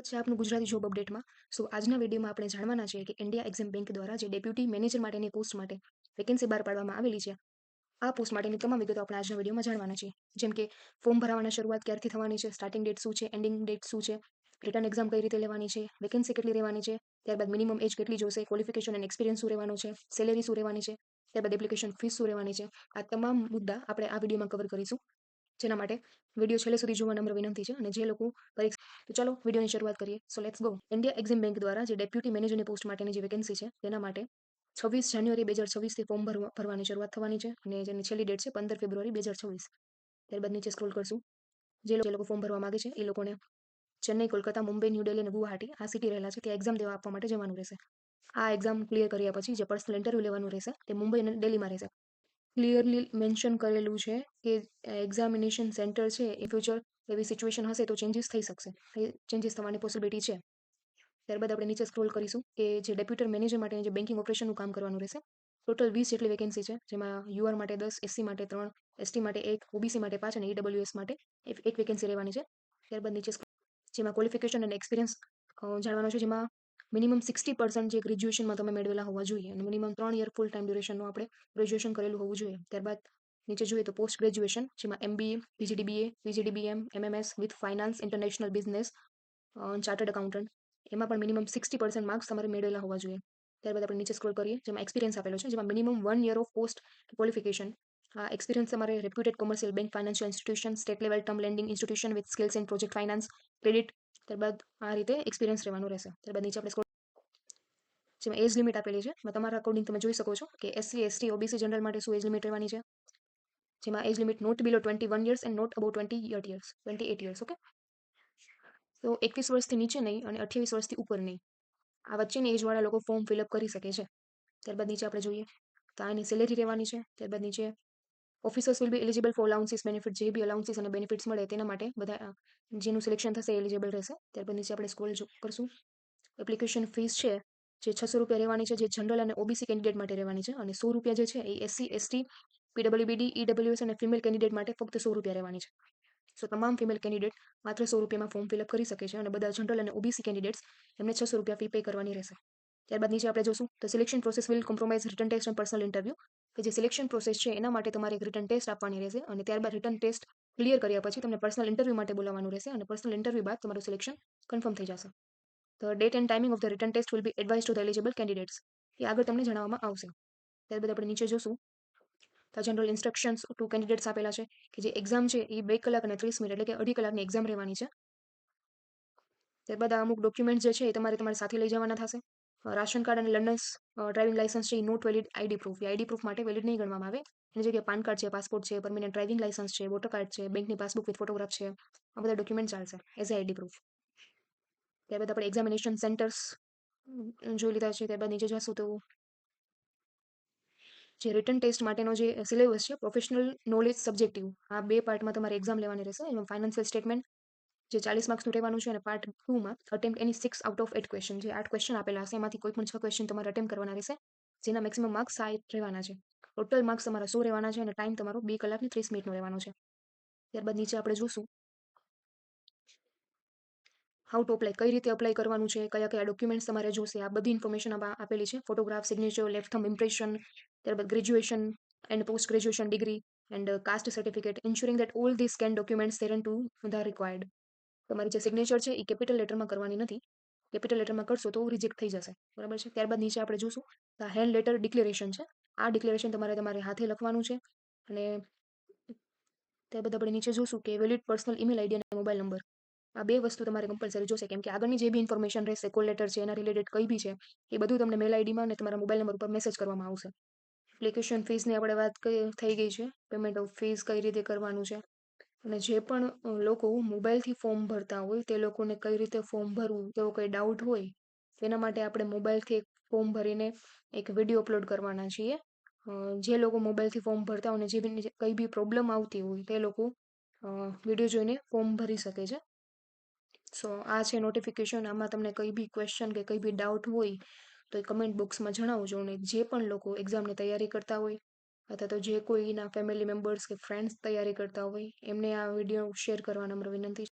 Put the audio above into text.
સ્વાગત છે આપનું ગુજરાતી જોબ અપડેટમાં. આજના વિડીયોમાં આપણે જાણવાના છીએ કે ઇન્ડિયા એક્ઝિમ બેંક દ્વારા જે ડેપ્યુટી મેનેજર માટેની પોસ્ટ માટે વેકેન્સી બહાર પાડવામાં આવેલી છે. આ પોસ્ટ માટેની તમામ વિગતો આપણે આજના વિડીયોમાં જાણવાના છીએ. જેમ કે ફોર્મ ભરવાની શરૂઆત ક્યારથી થવાની છે, સ્ટાર્ટિંગ ડેટ શું છે, એન્ડિંગ ડેટ શું છે, રિટર્ન એક્ઝામ કઈ રીતે લેવાની છે, વેકેન્સી કેટલી રહેવાની છે, ત્યારબાદ મિનિમમ એજ કેટલી જોશે, ક્વોલિફિકેશન એન્ડ એક્સપિરિયન્સ શું રહેવાનો છે, સેલેરી શું રહેવાની છે, ત્યારબાદ એપ્લિકેશન ફીસ શું રહેવાની છે. આ તમામ મુદ્દા આપણે આ વિડીયોમાં કવર કરીશું. જેના માટે વિડીયો છેલ્લે સુધી જોવા નમ્ર વિનંતી છે. અને જે લોકો તો ચાલો વિડીયોની શરૂઆત કરીએ. Let's go. ઇન્ડિયા એક્ઝિમ બેંક દ્વારા જે ડેપ્યુટી મેનેજરની પોસ્ટ માટેની જે વેકેન્સી છે તેના માટે 26 જાન્યુઆરી 2026થી ફોર્મ ભરવાની શરૂઆત થવાની છે અને જેની છેલ્લી ડેટ છે 15 ફેબ્રુઆરી 2026. ત્યારબાદ નીચે સ્ક્રોલ કરશું. જે લોકો ફોર્મ ભરવા માંગે છે એ લોકોને ચેન્નઈ, કોલકાતા, મુંબઈ, ન્યૂ દિલ્હી અને ગુવાહાટી આ સિટી રહેલા છે ત્યાં એક્ઝામ દેવા આપવા માટે જવાનું રહેશે. આ એક્ઝામ ક્લિયર કર્યા પછી જે પર્સનલ ઇન્ટરવ્યૂ લેવાનું રહેશે તે મુંબઈ અને દિલ્હીમાં રહેશે. ક્લિયરલી મેન્શન કરેલું છે કે એક્ઝામિનેશન સેન્ટર છે એ ફ્યુચર એવી સિચ્યુએશન હશે તો ચેન્જીસ થઈ શકશે, એ ચેન્જીસ થવાની પોસિબિલિટી છે. ત્યારબાદ આપણે નીચે સ્ક્રોલ કરીશું કે જે ડેપ્યુટી મેનેજર માટે જે બેન્કિંગ ઓપરેશનનું કામ કરવાનું રહેશે. ટોટલ 20 જેટલી વેકેન્સી છે, જેમાં યુઆર માટે 10, એસસી માટે 3, એસટી માટે 1, ઓબીસી માટે 5 અને ઈડબ્લ્યુએસ માટે એક વેકેન્સી રહેવાની છે. ત્યારબાદ નીચે જેમાં ક્વોલિફિકેશન અને એક્સપિરિયન્સ જાણવાનો છે, જેમાં મિનિમમ 60% જે ગ્રેજ્યુએશનમાં તમે મેળવેલા હોવા જોઈએ અને મિનિમમ 3 યર ફૂલ ટાઈમ ડ્યુરેશનનું આપણે ગ્રેજ્યુએશન કરેલું હોવું જોઈએ. ત્યારબાદ નીચે જોઈએ તો પોસ્ટ ગ્રેજ્યુએશન, જેમાં MBA, PGDBA, PGDBM, MMS with finance, international business, chartered accountant, એમાં પણ મિનિમમ 60% માર્ક્સ તમારે મેળવેલા હોવા જોઈએ. ત્યારબાદ આપણે નીચે સ્ક્રોલ કરીએ, જેમાં એક્સપિરિયન્સ આપેલો છે, જેમાં minimum 1 year of post qualification. આ એક્સપિરિયન્સ તમારે reputed commercial bank, financial institution, state level term landing institution with skills in project finance, credit. ત્યારબાદ આ રીતે એક્સપિરિયન્સ રહેવાનું રહેશે. ત્યારબાદ નીચે આપણે જેમાં એજ લિમિટ આપેલી છે, તમારા અકોર્ડિંગ તમે જોઈ શકો છો કે એસસી, એસટી, ઓબીસી જનરલ માટે શું એજ લિમિટ રહેવાની છે, જેમાં age limit not below 21 years and not above 28 years. Okay, તો 21 વર્ષથી નીચે નહીં અને 28 વર્ષથી ઉપર નહીં, આ વચ્ચેની એજવાળા લોકો ફોર્મ ફિલઅપ કરી શકે છે. ત્યારબાદ નીચે આપણે જોઈએ તો આની સેલેરી રહેવાની છે. ત્યારબાદ નીચે officers will be eligible for allowances benefit, જે બી અલાઉન્સીસ અને બેનિફિટ્સ મળે તેના માટે બધા જેનું સિલેક્શન થશે એલિજિબલ રહેશે. ત્યારબાદ નીચે આપણે સ્ક્રોલ કરશું. એપ્લિકેશન ફીસ છે જે 600 રૂપિયા રહેવાની છે, જે જનરલ અને ઓબીસી કેન્ડિડેટ માટે રહેવાની છે, અને 100 રૂપિયા જે છે એ એસસી, એસટી, પીડબ્લ્યુબીડી, ઈડબ્લ્યુએસ અને ફિમેલ કેન્ડિડેટ માટે ફક્ત 100 રૂપિયા રહેવાની છે. તમામ ફિમેલ કેન્ડિડેટ માત્ર 100 રૂપિયામાં ફોર્મ ફિલઅપ કરી શકે છે અને બધા જનરલ અને ઓબીસી કેન્ડિડેટ્સ એમને 600 રૂપિયા ફી પે કરવાની રહેશે. ત્યારબાદ નીચે આપણે જોશું તો selection process will compromise written test અને પર્સનલ ઇન્ટરવ્યૂ, કે જે સિલેક્શન પ્રોસેસ છે એના માટે તમારે એક રિટન ટેસ્ટ આપવાની રહેશે અને ત્યારબાદ રિટન ટેસ્ટ ક્લિયર કર્યા પછી તમને પર્સનલ ઇન્ટરવ્યૂ માટે બોલાવવાનું રહેશે અને પર્સનલ ઇન્ટરવ્યૂ બાદ તમારું સિલેક્શન કન્ફર્મ થઈ જશે. The date and timing of the written test will be advise to the eligible candidates, એ આગળ તમને જણાવવામાં આવશે. ત્યારબાદ આપણે નીચે જોશું તો જનરલ ઇન્સ્ટ્રક્શન્સ ટુ કેન્ડિડેટ્સ આપેલા છે કે જે એક્ઝામ છે એ 2 કલાક અને 30 મિનિટ એટલે કે 2.5 કલાકની એક્ઝામ રહેવાની છે. ત્યારબાદ અમુક ડોક્યુમેન્ટ જે છે એ તમારી સાથે લઈ જવાના થશે. રાશન કાર્ડ અને લર્નર્સ ડ્રાઇવિંગ લાયસન્સ છે એ નોટ વેલિડ આઈડી પ્રૂફ, એ આઈડી પ્રૂફ માટે વેલિડ નહીં ગણવામાં આવે. એની જગ્યાએ પાન કાર્ડ છે, પાસપોર્ટ છે, પરમિનન્ટ ડ્રાઇવિંગ લાયસન્સ છે, વોટર કાર્ડ છે, બેંકની પાસબુક વિથ ફોટોગ્રાફ છે, આ બધા ડોક્યુમેન્ટ ચાલશે એઝ એ આઈડી પ્રૂફ. ત્યારબાદ આપણે એક્ઝામિનેશન સેન્ટર્સ જોઈ લીધા છે. ત્યારબાદ નીચે જશું તો જે રિટન ટેસ્ટ માટેનો જે સિલેબસ છે, પ્રોફેશનલ નોલેજ સબ્જેક્ટિવ, આ 2 પાર્ટમાં તમારે એક્ઝામ લેવાની રહેશે. એમાં ફાઇનાન્શિયલ સ્ટેટમેન્ટ જે 40 માર્ક્સનું રહેવાનું છે અને પાર્ટ 2માં attempt any 6 out of 8 question, જે 8 ક્વેશ્ચન આપેલા હશે એમાંથી કોઈ પણ 6 ક્વેશ્ચન તમારે અટેમ્પ્ટ કરવાના રહેશે, જેના મેક્સિમમ માર્ક્સ 60 રહેવાના છે. ટોટલ માર્ક્સ તમારા 100 રહેવાના છે અને ટાઈમ તમારો 2 કલાક ને 30 મિનિટનો રહેવાનો છે. ત્યારબાદ નીચે આપણે જોશું હાઉ ટુ અપ્લાય, કઈ રીતે અપ્લાય કરવાનું છે, કયા કયા ડોક્યુમેન્ટ્સ તમારે જોશે, આ બધી ઇન્ફોર્મેશન આપેલી છે. Photograph, signature, left thumb impression, ત્યારબાદ graduation and post graduation degree and caste certificate, ensuring that all these can documents therein to the required. તમારી જે સિગ્નેચર છે એ કેપિટલ લેટરમાં કરવાની નથી, કેપિટલ લેટરમાં કરશો તો રિજેક્ટ થઈ જશે, બરાબર છે. ત્યારબાદ નીચે આપણે જોશું તો હેન્ડ લેટર ડિક્લેરેશન છે. આ ડિક્લેરેશન તમારે હાથે લખવાનું છે અને ત્યારબાદ આપણે નીચે જોશું કે વેલિડ પર્સનલ ઈમેલ આઈડી અને મોબાઈલ નંબર, આ 2 વસ્તુ તમારે કમ્પલસરી જોશે, કેમ કે આગળની જે બી ઇન્ફોર્મેશન રહેશે, કોલ લેટર છે, એના રિલેટેડ કંઈ બી છે એ બધું તમને મેલ આઈડીમાં અને તમારા મોબાઈલ નંબર ઉપર મેસેજ કરવામાં આવશે. એપ્લિકેશન ફીસની આપણે વાત થઈ ગઈ છે, પેમેન્ટ ઓફ ફીસ કઈ રીતે કરવાનું છે, અને જે પણ લોકો મોબાઈલથી ફોર્મ ભરતા હોય તે લોકોને કઈ રીતે ફોર્મ ભરવું તેવો કંઈ ડાઉટ હોય તેના માટે આપણે મોબાઈલથી એક ફોર્મ ભરીને એક વિડીયો અપલોડ કરવાના છીએ. જે લોકો મોબાઈલથી ફોર્મ ભરતા હોય અને જે બી કંઈ બી પ્રોબ્લેમ આવતી હોય તે લોકો વિડીયો જોઈને ફોર્મ ભરી શકે છે. આ છે નોટિફિકેશન. આમાં તમને કંઈ બી ક્વેશ્ચન કે કંઈ બી ડાઉટ હોય તો એ કમેન્ટ બોક્સમાં જણાવજો. અને જે પણ લોકો એક્ઝામની તૈયારી કરતા હોય અથવા તો જે કોઈના ફેમિલી મેમ્બર્સ કે ફ્રેન્ડ્સ તૈયારી કરતા હોય એમને આ વિડીયો શેર કરવા નમ્ર વિનંતી છે.